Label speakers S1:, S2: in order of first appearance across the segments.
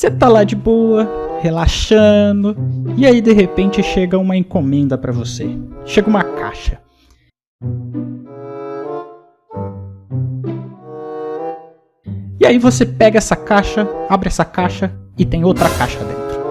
S1: Você tá lá de boa, relaxando, e aí de repente chega uma encomenda pra você. Chega uma caixa. E aí você pega essa caixa, abre essa caixa e tem outra caixa dentro.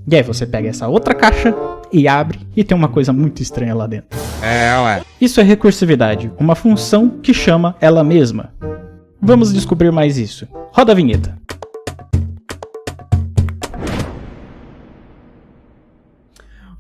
S1: E aí você pega essa outra caixa e abre e tem uma coisa muito estranha lá dentro.
S2: Ué.
S1: Isso é recursividade, uma função que chama ela mesma. Vamos descobrir mais isso. Roda a vinheta.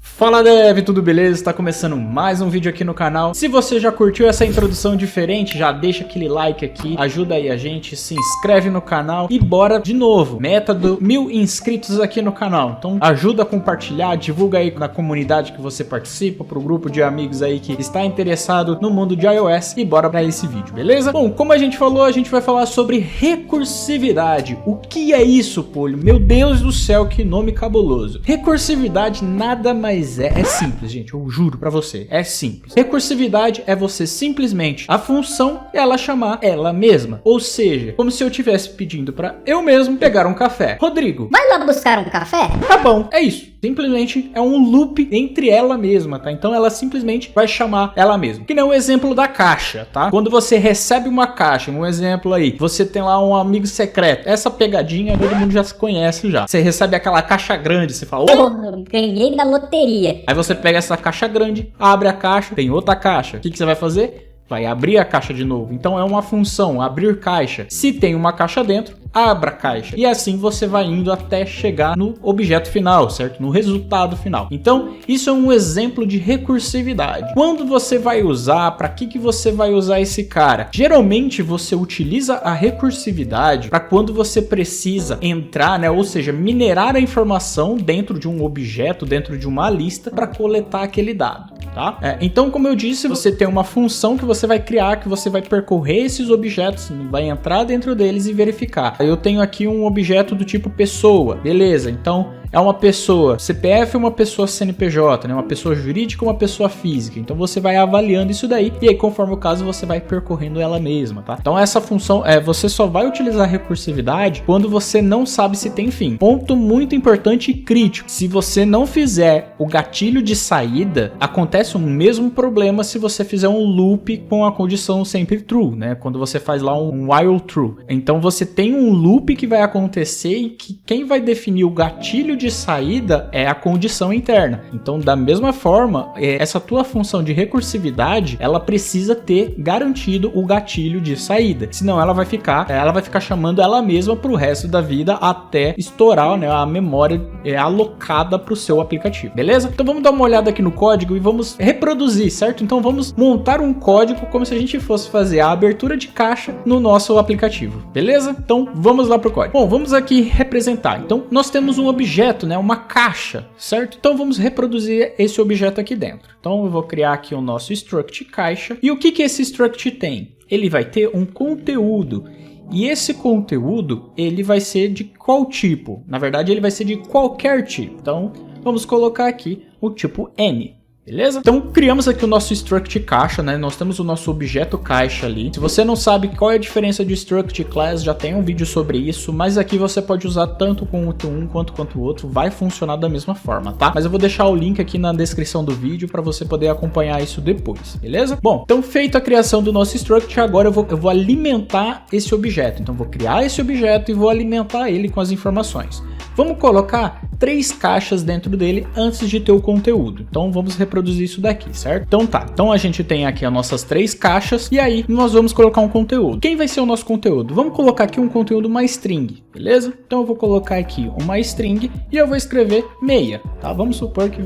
S1: Fala Dev, tudo beleza? Está começando mais um vídeo aqui no canal. Se você já curtiu essa introdução diferente, já deixa aquele like aqui, ajuda aí a gente, se inscreve no canal e bora de novo. Meta do 1000 inscritos aqui no canal. Então ajuda a compartilhar, divulga aí na comunidade que você participa, pro grupo de amigos aí que está interessado no mundo de iOS e bora para esse vídeo, beleza? Bom, como a gente falou, a gente vai falar sobre recursividade. O que é isso, Polho? Meu Deus do céu, que nome cabuloso. Recursividade nada mais é simples, gente, eu juro pra você, é simples. Recursividade é você simplesmente, a função é ela chamar ela mesma. Ou seja, como se eu estivesse pedindo pra eu mesmo pegar um café. Rodrigo,
S3: vai lá buscar um café?
S1: Tá bom, é isso. Simplesmente é um loop entre ela mesma, tá? Então ela simplesmente vai chamar ela mesma. Que nem o exemplo da caixa, tá? Quando você recebe uma caixa, um exemplo aí, você tem lá um amigo secreto. Essa pegadinha todo mundo já se conhece já. Você recebe aquela caixa grande, você fala...
S3: Oh, ganhei na loteria.
S1: Aí você pega essa caixa grande, abre a caixa, tem outra caixa. O que você vai fazer? Vai abrir a caixa de novo. Então é uma função, abrir caixa. Se tem uma caixa dentro, abra a caixa. E assim você vai indo até chegar no objeto final, certo? No resultado final. Então, isso é um exemplo de recursividade. Quando você vai usar, para que você vai usar esse cara? Geralmente você utiliza a recursividade para quando você precisa entrar, né? Ou seja, minerar a informação dentro de um objeto, dentro de uma lista para coletar aquele dado, tá? Então, como eu disse, você tem uma função que você vai criar, que você vai percorrer esses objetos, vai entrar dentro deles e verificar. Eu tenho aqui um objeto do tipo pessoa, beleza, então é uma pessoa, CPF é uma pessoa CNPJ, né? Uma pessoa jurídica ou uma pessoa física. Então você vai avaliando isso daí e aí conforme o caso você vai percorrendo ela mesma, tá? Então essa função, você só vai utilizar a recursividade quando você não sabe se tem fim. Ponto muito importante e crítico. Se você não fizer o gatilho de saída, acontece o mesmo problema se você fizer um loop com a condição sempre true, né? Quando você faz lá um while true. Então você tem um loop que vai acontecer e que quem vai definir o gatilho de saída é a condição interna. Então, da mesma forma, essa tua função de recursividade, ela precisa ter garantido o gatilho de saída. Senão ela vai ficar chamando ela mesma para o resto da vida até estourar, né, a memória alocada para o seu aplicativo. Beleza? Então vamos dar uma olhada aqui no código e vamos reproduzir, certo? Então vamos montar um código como se a gente fosse fazer a abertura de caixa no nosso aplicativo. Beleza? Então vamos lá para o código. Bom, vamos aqui representar. Então nós temos um objeto, né, uma caixa, certo? Então vamos reproduzir esse objeto aqui dentro. Então eu vou criar aqui o nosso struct caixa. E o que esse struct tem? Ele vai ter um conteúdo. E esse conteúdo, ele vai ser de qual tipo? Na verdade, ele vai ser de qualquer tipo. Então vamos colocar aqui o tipo N. Beleza? Então criamos aqui o nosso struct caixa, né? Nós temos o nosso objeto caixa ali. Se você não sabe qual é a diferença de struct class, já tem um vídeo sobre isso, mas aqui você pode usar tanto com um quanto o outro, vai funcionar da mesma forma, tá? Mas eu vou deixar o link aqui na descrição do vídeo para você poder acompanhar isso depois, beleza? Bom, então feita a criação do nosso struct, agora eu vou alimentar esse objeto. Então vou criar esse objeto e vou alimentar ele com as informações. Vamos colocar 3 caixas dentro dele antes de ter o conteúdo. Então vamos reproduzir isso daqui, certo? Então tá. Então a gente tem aqui as nossas 3 caixas e aí nós vamos colocar um conteúdo. Quem vai ser o nosso conteúdo? Vamos colocar aqui um conteúdo, uma string, beleza? Então eu vou colocar aqui uma string e eu vou escrever meia, tá? Vamos supor que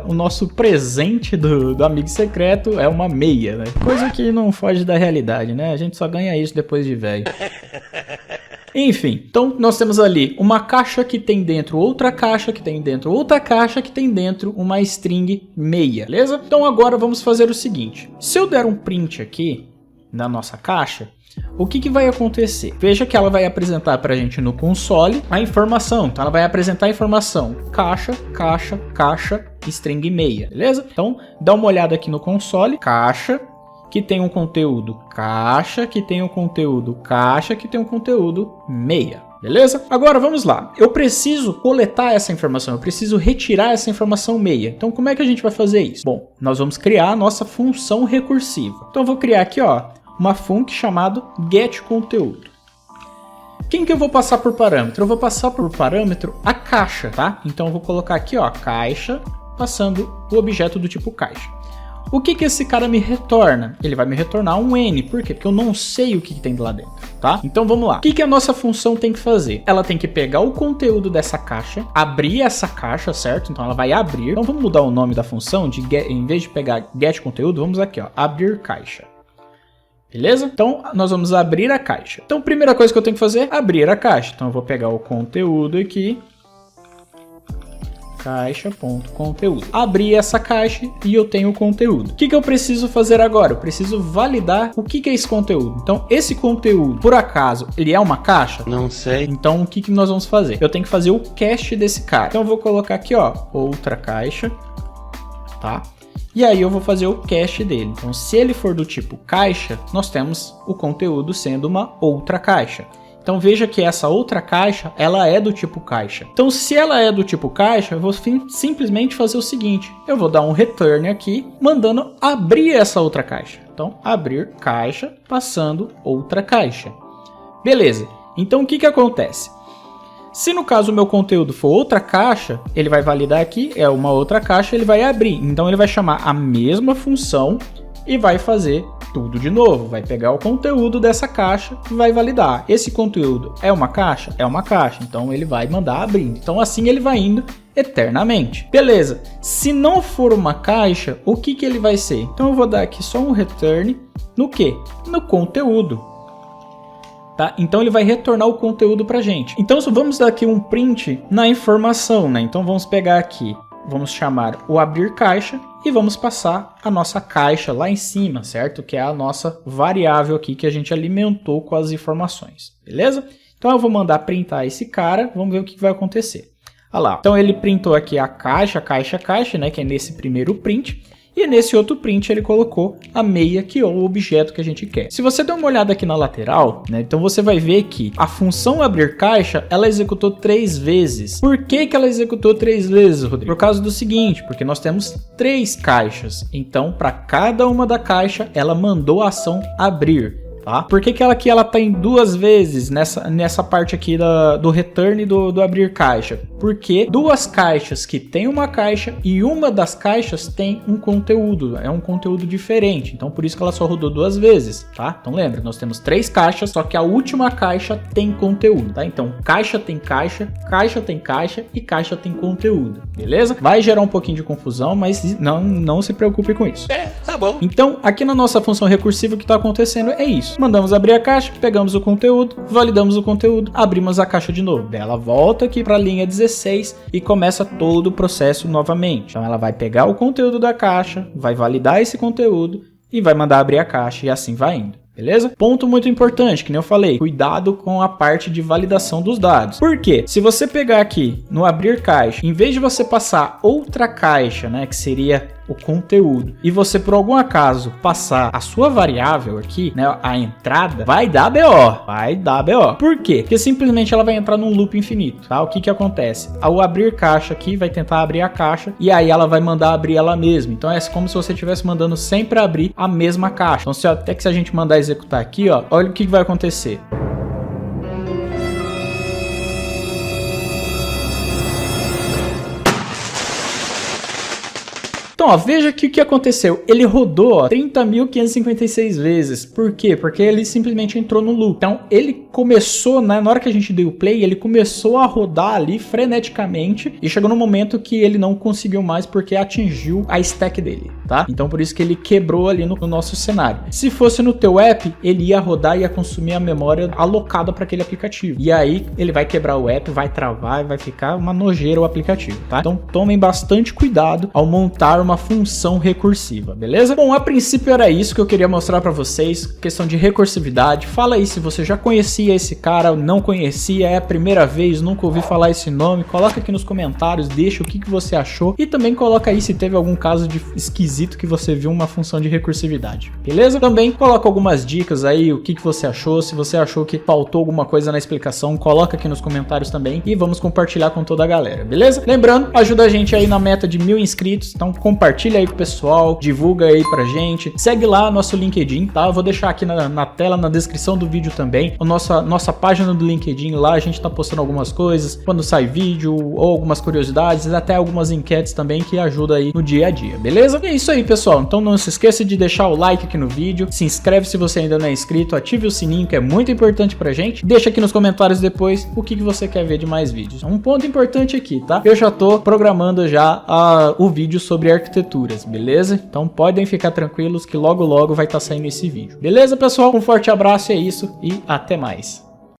S1: o nosso presente do amigo secreto é uma meia, né? Coisa que não foge da realidade, né? A gente só ganha isso depois de velho. Enfim, então nós temos ali uma caixa que tem dentro outra caixa, que tem dentro outra caixa, que tem dentro uma string meia, beleza? Então agora vamos fazer o seguinte. Se eu der um print aqui na nossa caixa, o que vai acontecer? Veja que ela vai apresentar para a gente no console a informação. Então ela vai apresentar a informação caixa, caixa, caixa, string meia, beleza? Então dá uma olhada aqui no console, caixa, que tem um conteúdo caixa, que tem um conteúdo caixa, que tem um conteúdo meia. Beleza? Agora vamos lá. Eu preciso coletar essa informação, eu preciso retirar essa informação meia. Então como é que a gente vai fazer isso? Bom, nós vamos criar a nossa função recursiva. Então eu vou criar aqui, ó, uma func chamada getConteúdo. Quem que eu vou passar por parâmetro? Eu vou passar por parâmetro a caixa, tá? Então eu vou colocar aqui, ó, caixa, passando o objeto do tipo caixa. O que que esse cara me retorna? Ele vai me retornar um N. Por quê? Porque eu não sei o que tem lá dentro, tá? Então vamos lá. O que que a nossa função tem que fazer? Ela tem que pegar o conteúdo dessa caixa, abrir essa caixa, certo? Então ela vai abrir. Então vamos mudar o nome da função, em vez de pegar getConteúdo, vamos aqui, ó, abrir caixa. Beleza? Então, nós vamos abrir a caixa. Então, primeira coisa que eu tenho que fazer é abrir a caixa. Então, eu vou pegar o conteúdo aqui. Caixa.conteúdo. Abri essa caixa e eu tenho o conteúdo. O que que eu preciso fazer agora? Eu preciso validar o que que é esse conteúdo. Então, esse conteúdo, por acaso, ele é uma caixa?
S2: Não sei.
S1: Então, o que que nós vamos fazer? Eu tenho que fazer o cache desse cara. Então, eu vou colocar aqui, ó, outra caixa, tá? E aí eu vou fazer o cache dele. Então, se ele for do tipo caixa, nós temos o conteúdo sendo uma outra caixa. Então, veja que essa outra caixa, ela é do tipo caixa. Então, se ela é do tipo caixa, eu vou simplesmente fazer o seguinte. Eu vou dar um return aqui, mandando abrir essa outra caixa. Então, abrir caixa, passando outra caixa. Beleza. Então, o que que acontece? Se no caso o meu conteúdo for outra caixa, ele vai validar aqui, é uma outra caixa, ele vai abrir. Então ele vai chamar a mesma função e vai fazer tudo de novo. Vai pegar o conteúdo dessa caixa e vai validar. Esse conteúdo é uma caixa? É uma caixa. Então ele vai mandar abrir. Então assim ele vai indo eternamente. Beleza. Se não for uma caixa, o que que ele vai ser? Então eu vou dar aqui só um return no quê? No conteúdo. Tá? Então ele vai retornar o conteúdo pra gente. Então vamos dar aqui um print na informação, né? Então vamos pegar aqui, vamos chamar o abrir caixa e vamos passar a nossa caixa lá em cima, certo? Que é a nossa variável aqui que a gente alimentou com as informações, beleza? Então eu vou mandar printar esse cara, vamos ver o que vai acontecer. Olha lá, então ele printou aqui a caixa, né? Que é nesse primeiro print. E nesse outro print ele colocou a meia, que é o objeto que a gente quer. Se você der uma olhada aqui na lateral, né, então você vai ver que a função abrir caixa, ela executou 3 vezes. Por que que ela executou 3 vezes, Rodrigo? Por causa do seguinte, porque nós temos 3 caixas. Então, para cada uma da caixa, ela mandou a ação abrir. Tá? Por que que ela aqui tá em 2 vezes nessa parte aqui do return do abrir caixa? Porque 2 caixas que tem uma caixa e uma das caixas tem um conteúdo, é um conteúdo diferente. Então por isso que ela só rodou 2 vezes, tá? Então lembra, nós temos 3 caixas, só que a última caixa tem conteúdo, tá? Então caixa tem caixa, caixa tem caixa e caixa tem conteúdo, beleza? Vai gerar um pouquinho de confusão, mas não se preocupe com isso.
S2: Tá bom.
S1: Então aqui na nossa função recursiva o que está acontecendo é isso. Mandamos abrir a caixa, pegamos o conteúdo, validamos o conteúdo, abrimos a caixa de novo. Ela volta aqui para a linha 16 e começa todo o processo novamente. Então ela vai pegar o conteúdo da caixa, vai validar esse conteúdo e vai mandar abrir a caixa e assim vai indo. Beleza? Ponto muito importante, que nem eu falei, cuidado com a parte de validação dos dados. Por quê? Se você pegar aqui no abrir caixa, em vez de você passar outra caixa, né, que seria o conteúdo, e você por algum acaso passar a sua variável aqui, né, a entrada, vai dar BO. Vai dar BO. Por quê? Porque simplesmente ela vai entrar num loop infinito, tá? O que que acontece? Ao abrir caixa aqui, vai tentar abrir a caixa e aí ela vai mandar abrir ela mesma. Então é como se você estivesse mandando sempre abrir a mesma caixa. Então até que se a gente mandar executar aqui, ó, olha o que vai acontecer. Então, ó, veja aqui o que aconteceu. Ele rodou 30.556 vezes. Por quê? Porque ele simplesmente entrou no loop. Então, ele começou, né, na hora que a gente deu o play, ele começou a rodar ali freneticamente e chegou no momento que ele não conseguiu mais porque atingiu a stack dele, tá? Então, por isso que ele quebrou ali no nosso cenário. Se fosse no teu app, ele ia rodar e ia consumir a memória alocada para aquele aplicativo. E aí, ele vai quebrar o app, vai travar e vai ficar uma nojeira o aplicativo, tá? Então, tomem bastante cuidado ao montar uma função recursiva, beleza? Bom, a princípio era isso que eu queria mostrar para vocês, questão de recursividade. Fala aí se você já conhecia esse cara, não conhecia, é a primeira vez, nunca ouvi falar esse nome. Coloca aqui nos comentários, deixa o que você achou e também coloca aí se teve algum caso de esquisito que você viu uma função de recursividade, beleza? Também coloca algumas dicas aí, o que você achou, se você achou que faltou alguma coisa na explicação, coloca aqui nos comentários também e vamos compartilhar com toda a galera, beleza? Lembrando, ajuda a gente aí na meta de 1000 inscritos, então compartilha aí com o pessoal, divulga aí pra gente, segue lá nosso LinkedIn, tá? Eu vou deixar aqui na tela, na descrição do vídeo também, a nossa página do LinkedIn, lá a gente tá postando algumas coisas, quando sai vídeo, ou algumas curiosidades, até algumas enquetes também que ajudam aí no dia a dia, beleza? E é isso aí, pessoal, então não se esqueça de deixar o like aqui no vídeo, se inscreve se você ainda não é inscrito, ative o sininho que é muito importante pra gente, deixa aqui nos comentários depois o que você quer ver de mais vídeos. Um ponto importante aqui, tá? Eu já tô programando já o vídeo sobre arquiteturas, beleza? Então podem ficar tranquilos que logo vai estar saindo esse vídeo. Beleza, pessoal? Um forte abraço, é isso e até mais.